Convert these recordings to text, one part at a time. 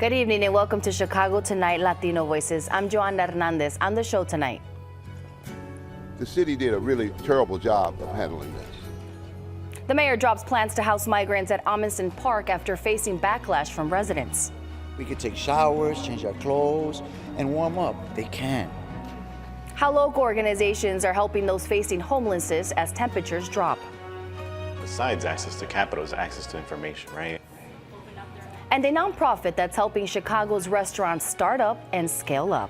Good evening and welcome to Chicago Tonight, Latino Voices. I'm Joanna Hernandez. On the show tonight. The city did a really terrible job of handling this. The mayor drops plans to house migrants at Amundsen Park after facing backlash from residents. We could take showers, change our clothes, and warm up. They can. How local organizations are helping those facing homelessness as temperatures drop. Besides access to capital is access to information, right? And a nonprofit that's helping Chicago's restaurants start up and scale up.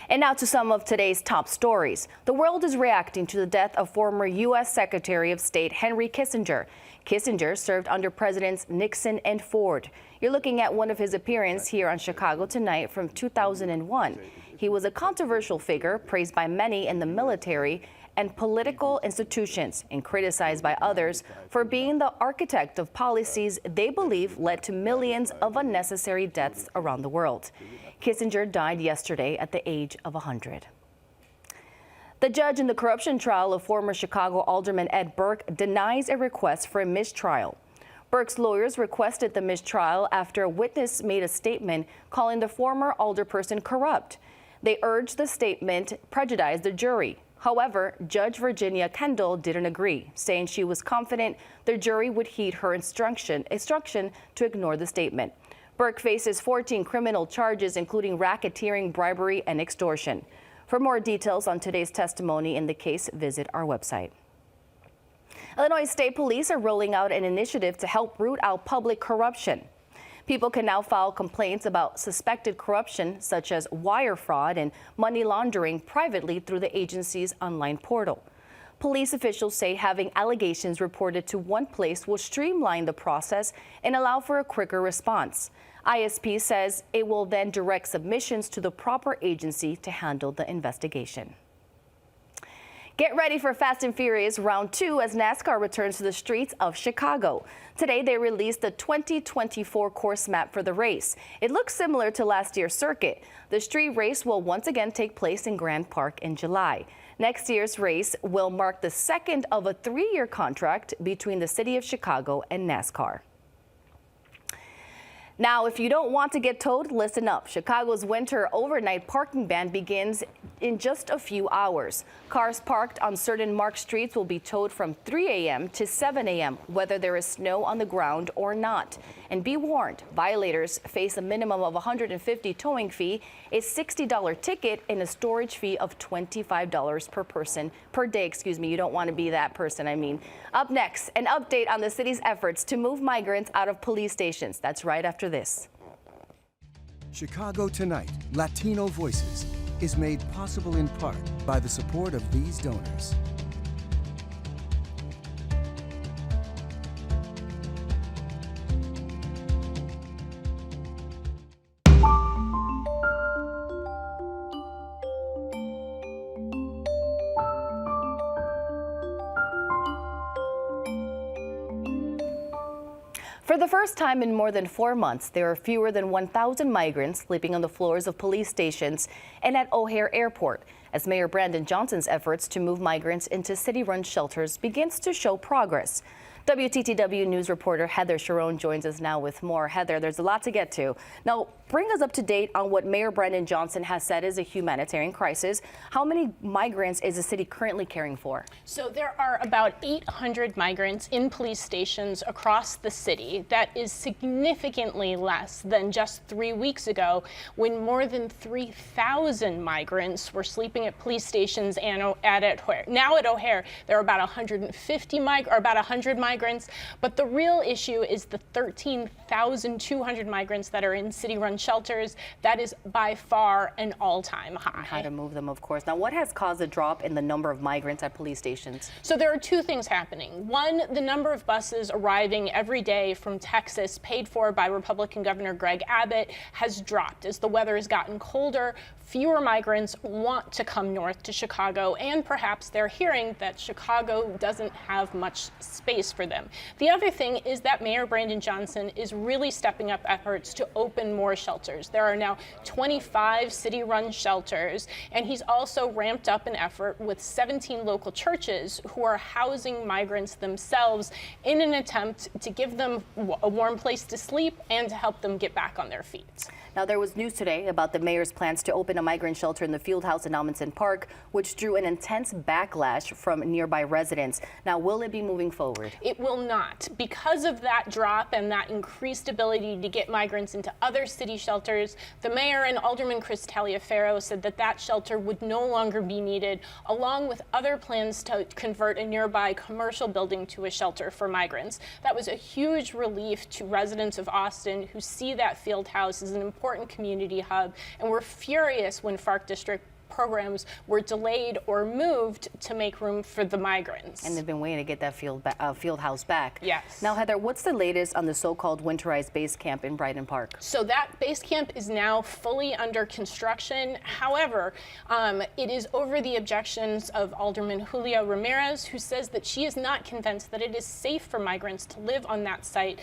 And now to some of today's top stories. The world is reacting to the death of former U.S. Secretary of State Henry Kissinger. Kissinger served under Presidents Nixon and Ford. You're looking at one of his appearances here on Chicago Tonight from 2001. He was a controversial figure, praised by many in the military and political institutions, and criticized by others for being the architect of policies they believe led to millions of unnecessary deaths around the world. Kissinger died yesterday at the age of 100. The judge in the corruption trial of former Chicago Alderman Ed Burke denies a request for a mistrial. Burke's lawyers requested the mistrial after a witness made a statement calling the former alderperson corrupt. They urged the statement prejudiced the jury. However, Judge Virginia Kendall didn't agree, saying she was confident the jury would heed her instruction to ignore the statement. Burke faces 14 criminal charges, including racketeering, bribery, and extortion. For more details on today's testimony in the case, visit our website. Illinois State Police are rolling out an initiative to help root out public corruption. People can now file complaints about suspected corruption, such as wire fraud and money laundering, privately through the agency's online portal. Police officials say having allegations reported to one place will streamline the process and allow for a quicker response. ISP says it will then direct submissions to the proper agency to handle the investigation. Get ready for Fast and Furious Round 2 as NASCAR returns to the streets of Chicago. Today, they released the 2024 course map for the race. It looks similar to last year's circuit. The street race will once again take place in Grant Park in July. Next year's race will mark the second of a 3-year contract between the city of Chicago and NASCAR. Now, if you don't want to get towed, listen up. Chicago's winter overnight parking ban begins in just a few hours. Cars parked on certain marked streets will be towed from 3 a.m. to 7 a.m., whether there is snow on the ground or not. And be warned, violators face a minimum of $150 towing fee, a $60 ticket, and a storage fee of $25 per day. You don't want to be that person, Up next, an update on the city's efforts to move migrants out of police stations. That's right after this. Chicago Tonight, Latino Voices, is made possible in part by the support of these donors. For the first time in more than 4 months, there are fewer than 1,000 migrants sleeping on the floors of police stations and at O'Hare Airport, as Mayor Brandon Johnson's efforts to move migrants into city-run shelters begins to show progress. WTTW News reporter Heather Sharon joins us now with more. Heather, there's a lot to get to. Now, bring us up to date on what Mayor Brandon Johnson has said is a humanitarian crisis. How many migrants is the city currently caring for? So there are about 800 migrants in police stations across the city. That is significantly less than just 3 weeks ago, when more than 3,000 migrants were sleeping at police stations and at O'Hare. Now at O'Hare, there are about 100 migrants, but the real issue is the 13,200 migrants that are in city-run shelters. That is by far an all-time high. And how to move them, of course. Now, what has caused a drop in the number of migrants at police stations? So there are two things happening. One, the number of buses arriving every day from Texas, paid for by Republican Governor Greg Abbott, has dropped. As the weather has gotten colder, fewer migrants want to come north to Chicago, and perhaps they're hearing that Chicago doesn't have much space for for them. The other thing is that Mayor Brandon Johnson is really stepping up efforts to open more shelters. There are now 25 city-run shelters, and he's also ramped up an effort with 17 local churches who are housing migrants themselves in an attempt to give them a warm place to sleep and to help them get back on their feet. Now, there was news today about the mayor's plans to open a migrant shelter in the field house in Amundsen Park, which drew an intense backlash from nearby residents. Now, will it be moving forward? It will not. Because of that drop and that increased ability to get migrants into other city shelters, the mayor and Alderman Chris Taliaferro said that that shelter would no longer be needed, along with other plans to convert a nearby commercial building to a shelter for migrants. That was a huge relief to residents of Austin who see that field house as an important community hub, and were furious when FARC District programs were delayed or moved to make room for the migrants. And they've been waiting to get that field house back. Yes. Now, Heather, what's the latest on the so-called winterized base camp in Brighton Park? So that base camp is now fully under construction. However, it is over the objections of Alderman Julia Ramirez, who says that she is not convinced that it is safe for migrants to live on that site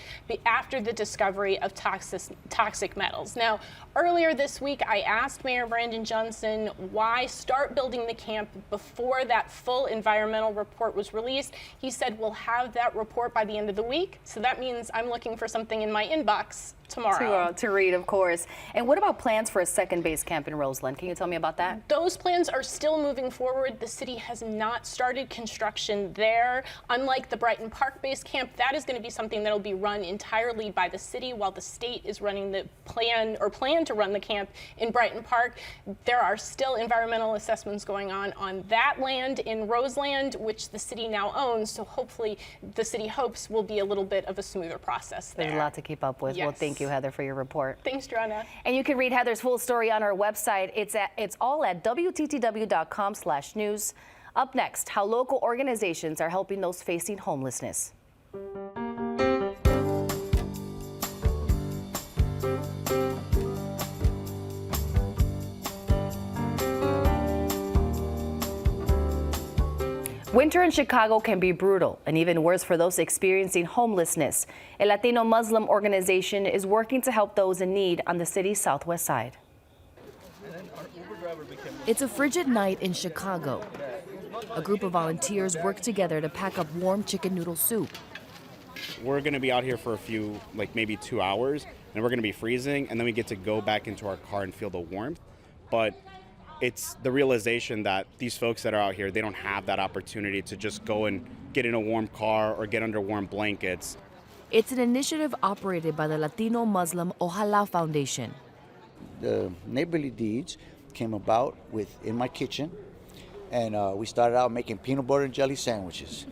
after the discovery of toxic metals. Now, earlier this week, I asked Mayor Brandon Johnson why start building the camp before that full environmental report was released. He said we'll have that report by the end of the week. So that means I'm looking for something in my inbox tomorrow. To read, of course. And what about plans for a second base camp in Roseland? Can you tell me about that? Those plans are still moving forward. The city has not started construction there. Unlike the Brighton Park base camp, that is going to be something that will be run entirely by the city, while the state is running the plan to run the camp in Brighton Park. There are still environmental assessments going on that land in Roseland, which the city now owns. So hopefully the city hopes will be a little bit of a smoother process there. There's a lot to keep up with. Yes. Well, thank you, Heather, for your report. Thanks, Joanna. And you can read Heather's full story on our website. It's all at WTTW.com/news. Up next, how local organizations are helping those facing homelessness. Winter in Chicago can be brutal and even worse for those experiencing homelessness. A Latino Muslim organization is working to help those in need on the city's southwest side. It's a frigid night in Chicago. A group of volunteers work together to pack up warm chicken noodle soup. We're going to be out here for a few, maybe 2 hours, and we're going to be freezing, and then we get to go back into our car and feel the warmth. But it's the realization that these folks that are out here, they don't have that opportunity to just go and get in a warm car or get under warm blankets. It's an initiative operated by the Latino Muslim Ojalá Foundation. The neighborly deeds came about in my kitchen, and we started out making peanut butter and jelly sandwiches.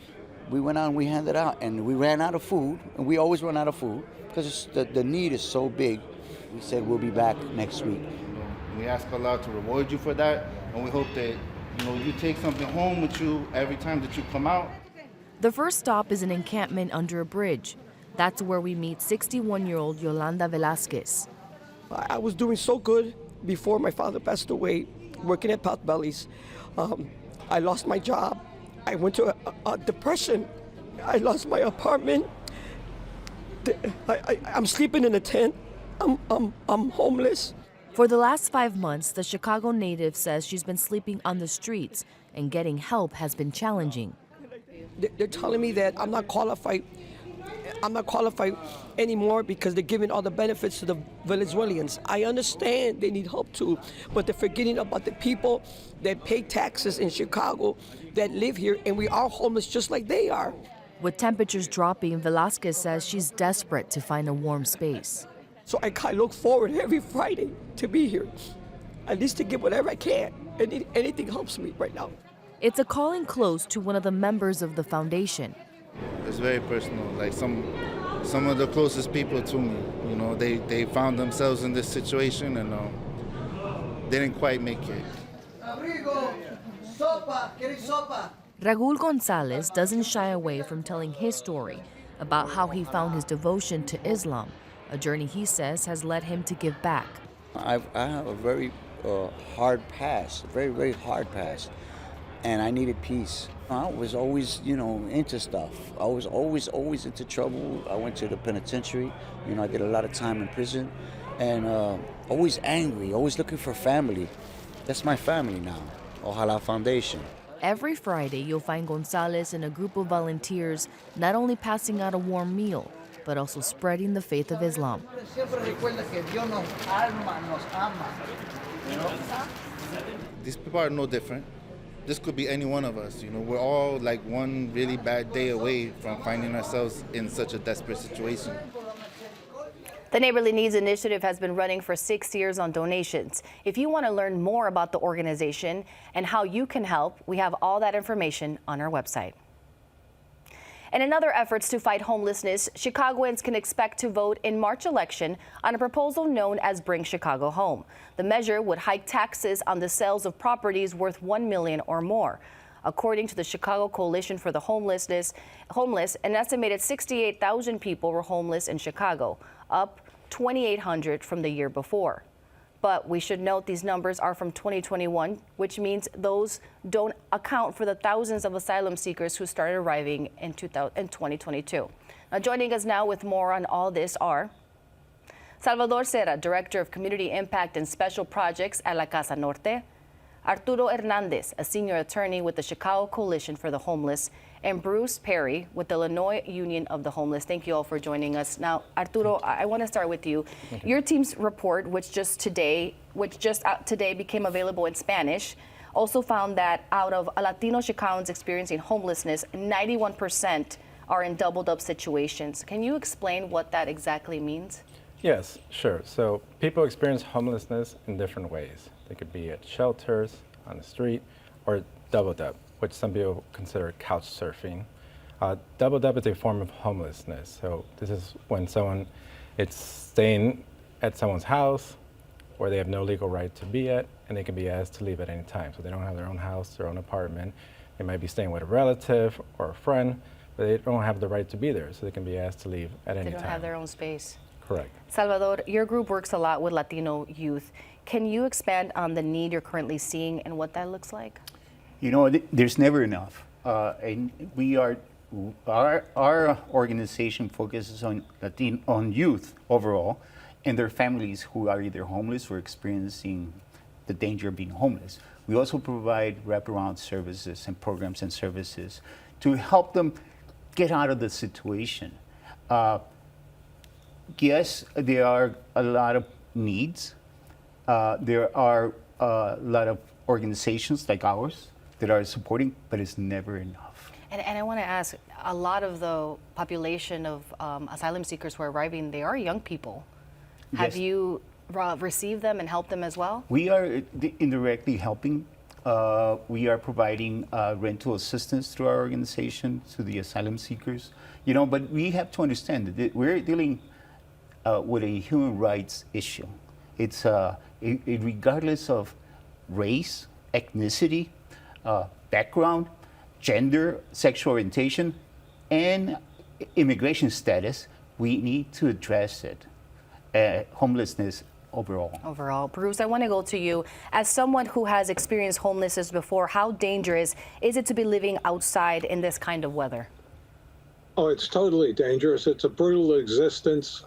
We went out and we handed out, and we ran out of food, and we always run out of food because the need is so big. We said we'll be back next week. We ask Allah to reward you for that, and we hope that you take something home with you every time that you come out. The first stop is an encampment under a bridge. That's where we meet 61-year-old Yolanda Velasquez. I was doing so good before my father passed away, working at Potbelly's. I lost my job. I went to a depression. I lost my apartment. I'm sleeping in a tent. I'm homeless. For the last 5 months, the Chicago native says she's been sleeping on the streets and getting help has been challenging. They're telling me that I'm not qualified. I'm not qualified anymore because they're giving all the benefits to the Venezuelans. I understand they need help too, but they're forgetting about the people that pay taxes in Chicago that live here, and we are homeless just like they are. With temperatures dropping, Velasquez says she's desperate to find a warm space. So I look forward every Friday to be here, at least to get whatever I can. Anything helps me right now. It's a calling close to one of the members of the foundation. It's very personal. Like some of the closest people to me, they found themselves in this situation and they didn't quite make it. Raúl Gonzalez doesn't shy away from telling his story about how he found his devotion to Islam, a journey he says has led him to give back. I have a very hard past, very, very hard past. and I needed peace. I was always, into stuff. I was always into trouble. I went to the penitentiary. I did a lot of time in prison, and always angry, always looking for family. That's my family now. Ojalá Foundation. Every Friday, you'll find Gonzalez and a group of volunteers not only passing out a warm meal, but also spreading the faith of Islam. These people are no different. This could be any one of us. We're all like one really bad day away from finding ourselves in such a desperate situation. The Neighborly Needs Initiative has been running for 6 years on donations. If you want to learn more about the organization and how you can help, we have all that information on our website. And in other efforts to fight homelessness, Chicagoans can expect to vote in March election on a proposal known as Bring Chicago Home. The measure would hike taxes on the sales of properties worth $1 million or more. According to the Chicago Coalition for the Homeless, an estimated 68,000 people were homeless in Chicago, up 2,800 from the year before. But we should note these numbers are from 2021, which means those don't account for the thousands of asylum seekers who started arriving in 2022. Now, joining us now with more on all this are Salvador Serra, Director of Community Impact and Special Projects at La Casa Norte, Arturo Hernandez, a senior attorney with the Chicago Coalition for the Homeless, and Bruce Perry with the Illinois Union of the Homeless. Thank you all for joining us. Now, Arturo, I want to start with you. Your team's report, which just today became available in Spanish, also found that out of Latino Chicagoans experiencing homelessness, 91% are in doubled-up situations. Can you explain what that exactly means? Yes, sure. So people experience homelessness in different ways. They could be at shelters, on the street, or doubled up, which some people consider couch surfing. Doubled up is a form of homelessness. So this is when someone is staying at someone's house where they have no legal right to be at, and they can be asked to leave at any time. So they don't have their own house, their own apartment. They might be staying with a relative or a friend, but they don't have the right to be there, so they can be asked to leave at any time. They don't have their own space. Correct. Salvador, your group works a lot with Latino youth. Can you expand on the need you're currently seeing and what that looks like? There's never enough. And our organization focuses on youth overall and their families who are either homeless or experiencing the danger of being homeless. We also provide wraparound services and programs and services to help them get out of the situation. Yes, there are a lot of needs. There are a lot of organizations like ours that are supporting, but it's never enough. And I want to ask, a lot of the population of asylum seekers who are arriving, they are young people. Yes. Have you received them and helped them as well? We are indirectly helping. We are providing rental assistance through our organization to the asylum seekers. But we have to understand that we're dealing with a human rights issue. It's regardless of race, ethnicity, background, gender, sexual orientation, and immigration status, we need to address it. Homelessness overall. Bruce, I want to go to you. As someone who has experienced homelessness before, how dangerous is it to be living outside in this kind of weather? Oh, it's totally dangerous. It's a brutal existence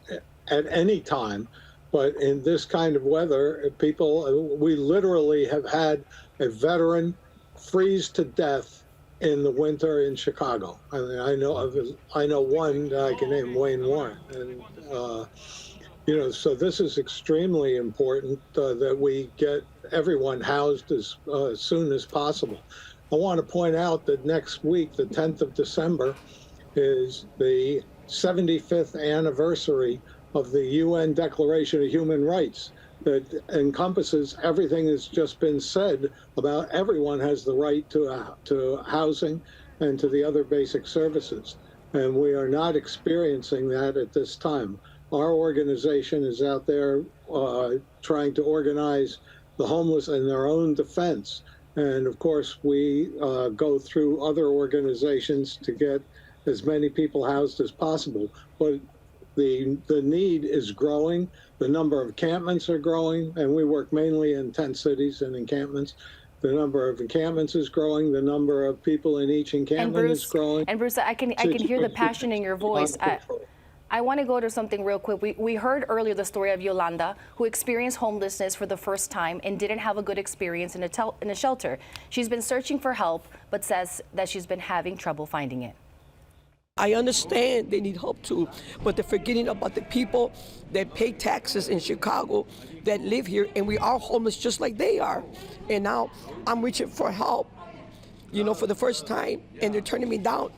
at any time. But in this kind of weather, we literally have had a veteran freeze to death in the winter in Chicago. I mean, I know one that I can name, Wayne Warren, and so this is extremely important that we get everyone housed as soon as possible. I want to point out that next week, the 10th of December, is the 75th anniversary of the UN Declaration of Human Rights that encompasses everything that's just been said about everyone has the right to housing and to the other basic services. And we are not experiencing that at this time. Our organization is out there trying to organize the homeless in their own defense. And of course, we go through other organizations to get as many people housed as possible. But the need is growing. The number of encampments are growing, and we work mainly in tent cities and encampments. The number of encampments is growing. The number of people in each encampment is growing. And Bruce, I can hear the passion in your voice. I want to go to something real quick. We heard earlier the story of Yolanda, who experienced homelessness for the first time and didn't have a good experience in a shelter. She's been searching for help, but says that she's been having trouble finding it. I understand they need help too, but they're forgetting about the people that pay taxes in Chicago that live here, and we are homeless just like they are. And now I'm reaching for help, for the first time, and they're turning me down.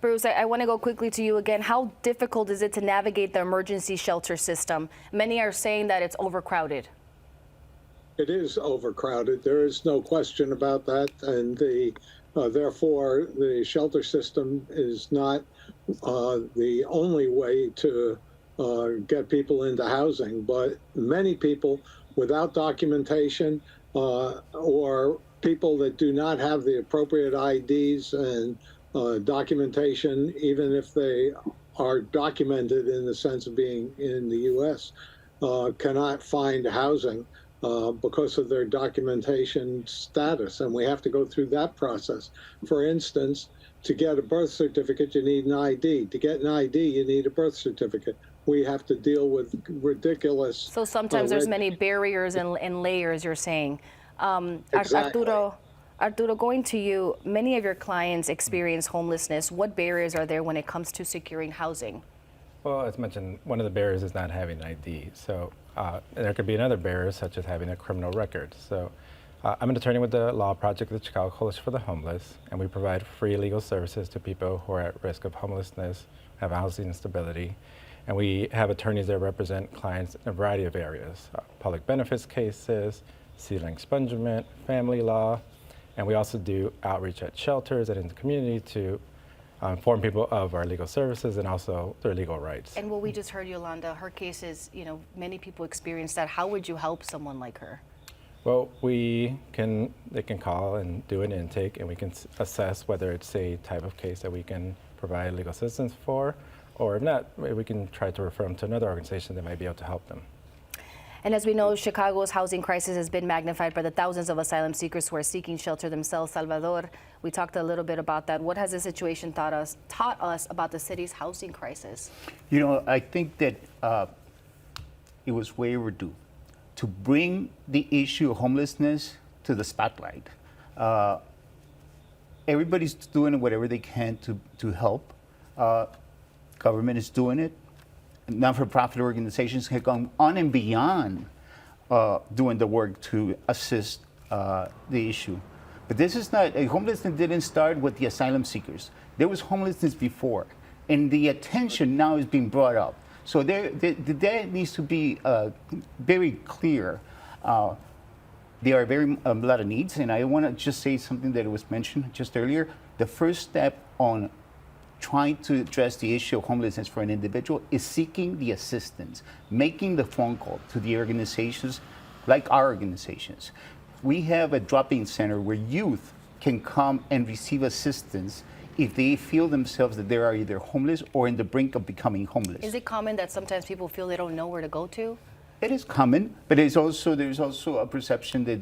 Bruce, I want to go quickly to you again. How difficult is it to navigate the emergency shelter system? Many are saying that it's overcrowded. It is overcrowded. There is no question about that. And therefore, the shelter system is not the only way to get people into housing. But many people without documentation or people that do not have the appropriate IDs and documentation, even if they are documented in the sense of being in the U.S., cannot find housing because of their documentation status. And we have to go through that process. For instance, to get a birth certificate, you need an ID. To get an ID, you need a birth certificate. We have to deal with ridiculous... So sometimes there's many barriers and layers, you're saying. Exactly. Arturo, going to you, many of your clients experience homelessness. What barriers are there when it comes to securing housing? Well, as mentioned, one of the barriers is not having an ID. So there could be another barrier, such as having a criminal record. So I'm an attorney with the Law Project of the Chicago Coalition for the Homeless, and we provide free legal services to people who are at risk of homelessness, have housing instability. And we have attorneys that represent clients in a variety of areas, public benefits cases, ceiling expungement, family law, and we also do outreach at shelters and in the community to inform people of our legal services and also their legal rights. And what we just heard, Yolanda, her case is, many people experience that. How would you help someone like her? Well, they can call and do an intake, and we can assess whether it's a type of case that we can provide legal assistance for, or if not, we can try to refer them to another organization that might be able to help them. And as we know, Chicago's housing crisis has been magnified by the thousands of asylum seekers who are seeking shelter themselves. Salvador, we talked a little bit about that. What has the situation taught us about the city's housing crisis? I think that it was way overdue to bring the issue of homelessness to the spotlight. Everybody's doing whatever they can to help. Government is doing it. Non-for-profit organizations have gone on and beyond doing the work to assist the issue. But this is not, homelessness didn't start with the asylum seekers. There was homelessness before, and the attention now is being brought up. So that needs to be very clear. There are a lot of needs, and I want to just say something that was mentioned just earlier. The first step on trying to address the issue of homelessness for an individual is seeking the assistance, making the phone call to the organizations like our organizations. We have a drop-in center where youth can come and receive assistance if they feel themselves that they are either homeless or in the brink of becoming homeless. Is it common that sometimes people feel they don't know where to go to? It is common, but there's also a perception that,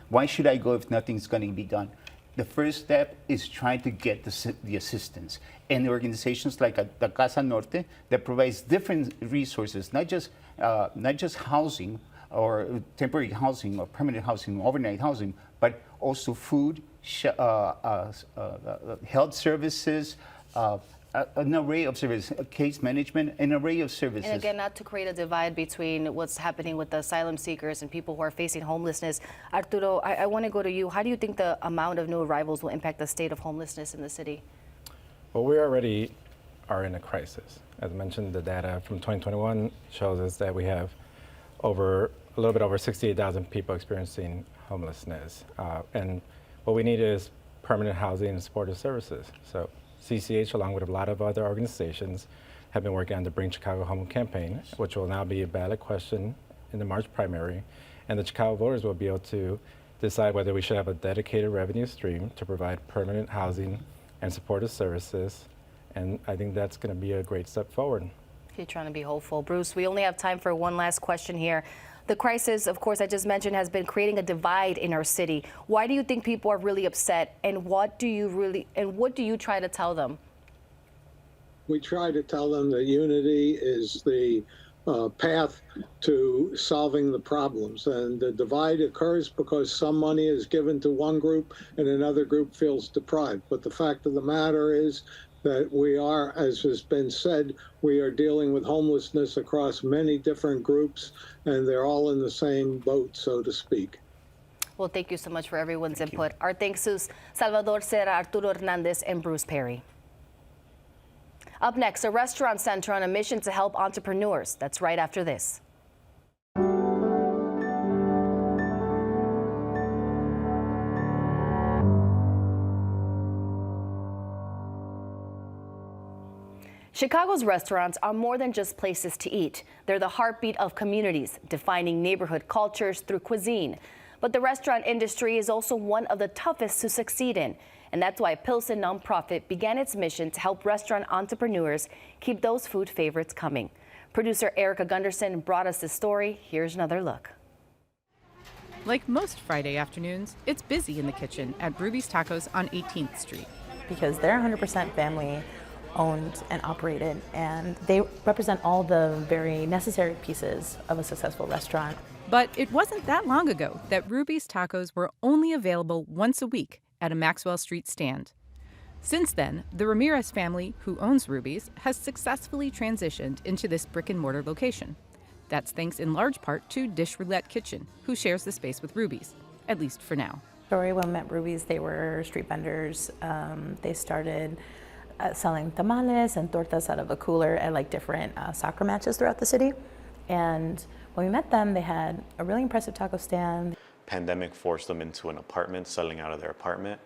why should I go if nothing's going to be done? The first step is trying to get the assistance. And the organizations like the Casa Norte that provides different resources, not just housing or temporary housing or permanent housing, overnight housing, but also food, health services, an array of services, case management, an array of services. And again, not to create a divide between what's happening with the asylum seekers and people who are facing homelessness. Arturo, I want to go to you. How do you think the amount of new arrivals will impact the state of homelessness in the city? Well, we already are in a crisis. As mentioned, the data from 2021 shows us that we have a little bit over 68,000 people experiencing homelessness. And what we need is permanent housing and supportive services. So CCH, along with a lot of other organizations, have been working on the Bring Chicago Home campaign, which will now be a ballot question in the March primary. And the Chicago voters will be able to decide whether we should have a dedicated revenue stream to provide permanent housing and supportive services. And I think that's going to be a great step forward. You're trying to be hopeful. Bruce, we only have time for one last question here. The crisis, of course, I just mentioned, has been creating a divide in our city. Why do you think people are really upset, and what do you try to tell them? We try to tell them that unity is the path to solving the problems. And the divide occurs because some money is given to one group and another group feels deprived. But the fact of the matter is that we are, as has been said, we are dealing with homelessness across many different groups, and they're all in the same boat, so to speak. Well, thank you so much for everyone's input. Our thanks to Salvador Serra, Arturo Hernandez, and Bruce Perry. Up next, a restaurant center on a mission to help entrepreneurs. That's right after this. Chicago's restaurants are more than just places to eat. They're the heartbeat of communities, defining neighborhood cultures through cuisine. But the restaurant industry is also one of the toughest to succeed in. And that's why Pilsen nonprofit began its mission to help restaurant entrepreneurs keep those food favorites coming. Producer Erica Gunderson brought us this story. Here's another look. Like most Friday afternoons, it's busy in the kitchen at Ruby's Tacos on 18th Street. Because they're 100% family owned and operated, and they represent all the very necessary pieces of a successful restaurant. But it wasn't that long ago that Ruby's Tacos were only available once a week at a Maxwell Street stand. Since then, the Ramirez family, who owns Ruby's, has successfully transitioned into this brick-and-mortar location. That's thanks in large part to Dish Roulette Kitchen, who shares the space with Ruby's, at least for now. When we met Ruby's, they were street vendors. They started selling tamales and tortas out of a cooler at like different soccer matches throughout the city. And when we met them, they had a really impressive taco stand. Pandemic forced them into an apartment, selling out of their apartment.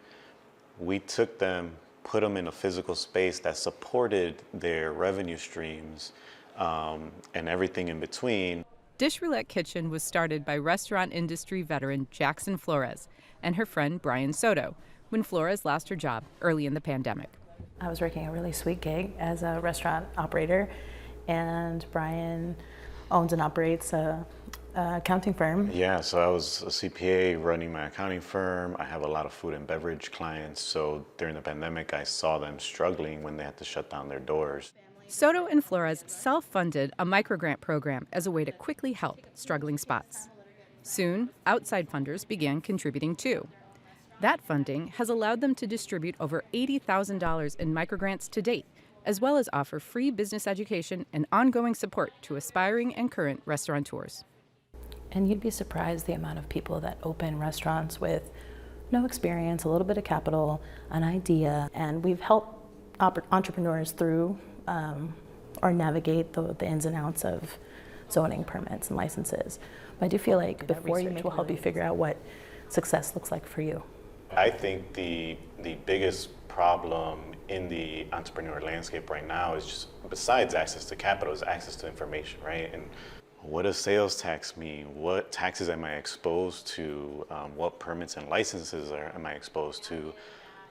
We took them, put them in a physical space that supported their revenue streams and everything in between. Dish Roulette Kitchen was started by restaurant industry veteran Jackson Flores and her friend Brian Soto when Flores lost her job early in the pandemic. I was working a really sweet gig as a restaurant operator, and Brian owns and operates a accounting firm. Yeah, so I was a CPA running my accounting firm. I have a lot of food and beverage clients, so during the pandemic I saw them struggling when they had to shut down their doors. Soto and Flores self-funded a microgrant program as a way to quickly help struggling spots. Soon, outside funders began contributing too. That funding has allowed them to distribute over $80,000 in microgrants to date, as well as offer free business education and ongoing support to aspiring and current restaurateurs. And you'd be surprised the amount of people that open restaurants with no experience, a little bit of capital, an idea, and we've helped entrepreneurs through or navigate the ins and outs of zoning permits and licenses. But I do feel like before you make will help you figure out what success looks like for you. I think the biggest problem in the entrepreneur landscape right now is just, besides access to capital, is access to information, right? And what does sales tax mean? What taxes am I exposed to? What permits and licenses am I exposed to?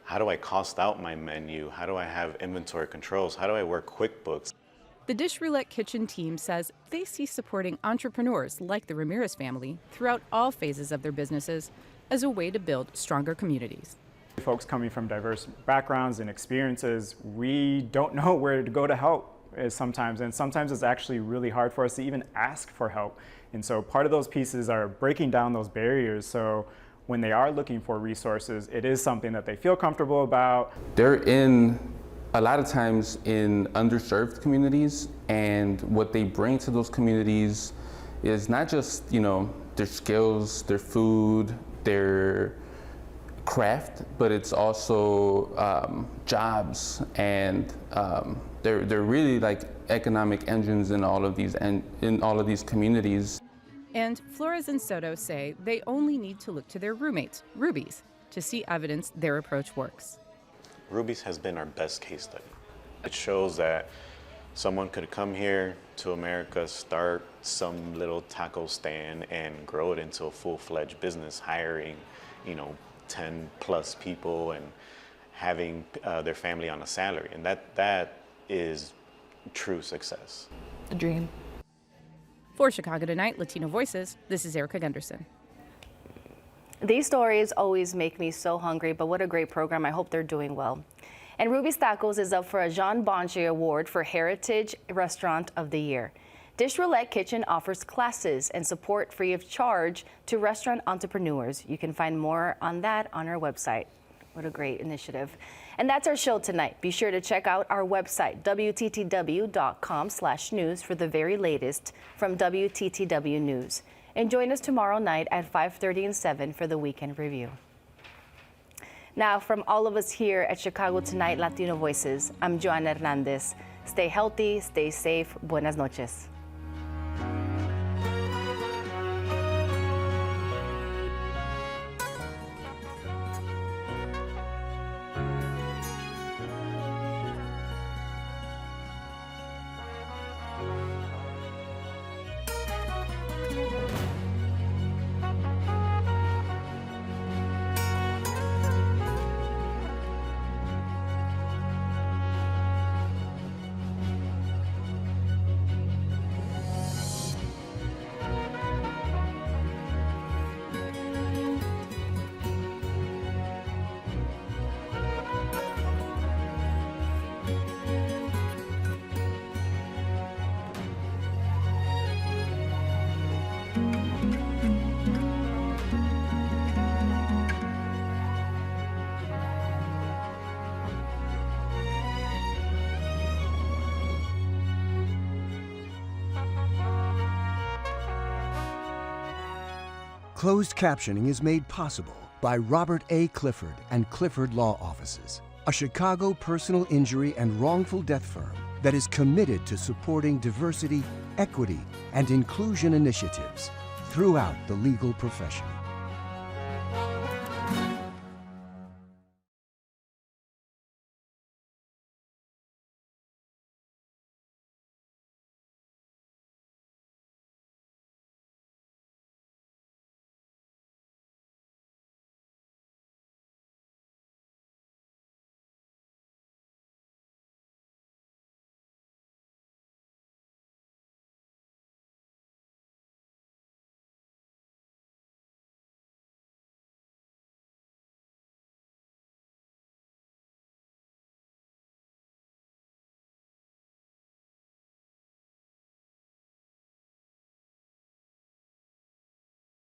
How do I cost out my menu? How do I have inventory controls? How do I work QuickBooks? The Dish Roulette Kitchen team says they see supporting entrepreneurs like the Ramirez family throughout all phases of their businesses as a way to build stronger communities. Folks coming from diverse backgrounds and experiences, we don't know where to go to help sometimes, and sometimes it's actually really hard for us to even ask for help. And so part of those pieces are breaking down those barriers, so when they are looking for resources, it is something that they feel comfortable about. They're in, a lot of times, in underserved communities, and what they bring to those communities is not just, their skills, their food, their craft, but it's also jobs, and they're really like economic engines in all of these communities. And Flores and Soto say they only need to look to their roommates, Ruby's, to see evidence their approach works. Ruby's has been our best case study. It shows that someone could come here to America, start some little taco stand, and grow it into a full-fledged business, hiring, 10 plus people and having their family on a salary. And that is true success. The dream. For Chicago Tonight, Latino Voices, this is Erica Gunderson. These stories always make me so hungry, but what a great program. I hope they're doing well. And Ruby's Tacos is up for a Jean Bonje Award for Heritage Restaurant of the Year. Dish Roulette Kitchen offers classes and support free of charge to restaurant entrepreneurs. You can find more on that on our website. What a great initiative. And that's our show tonight. Be sure to check out our website, WTTW.com/news, for the very latest from WTTW News. And join us tomorrow night at 5:30 and 7 for the Weekend Review. Now, from all of us here at Chicago Tonight Latino Voices, I'm Joanna Hernandez. Stay healthy, stay safe. Buenas noches. Closed captioning is made possible by Robert A. Clifford and Clifford Law Offices, a Chicago personal injury and wrongful death firm that is committed to supporting diversity, equity, and inclusion initiatives throughout the legal profession.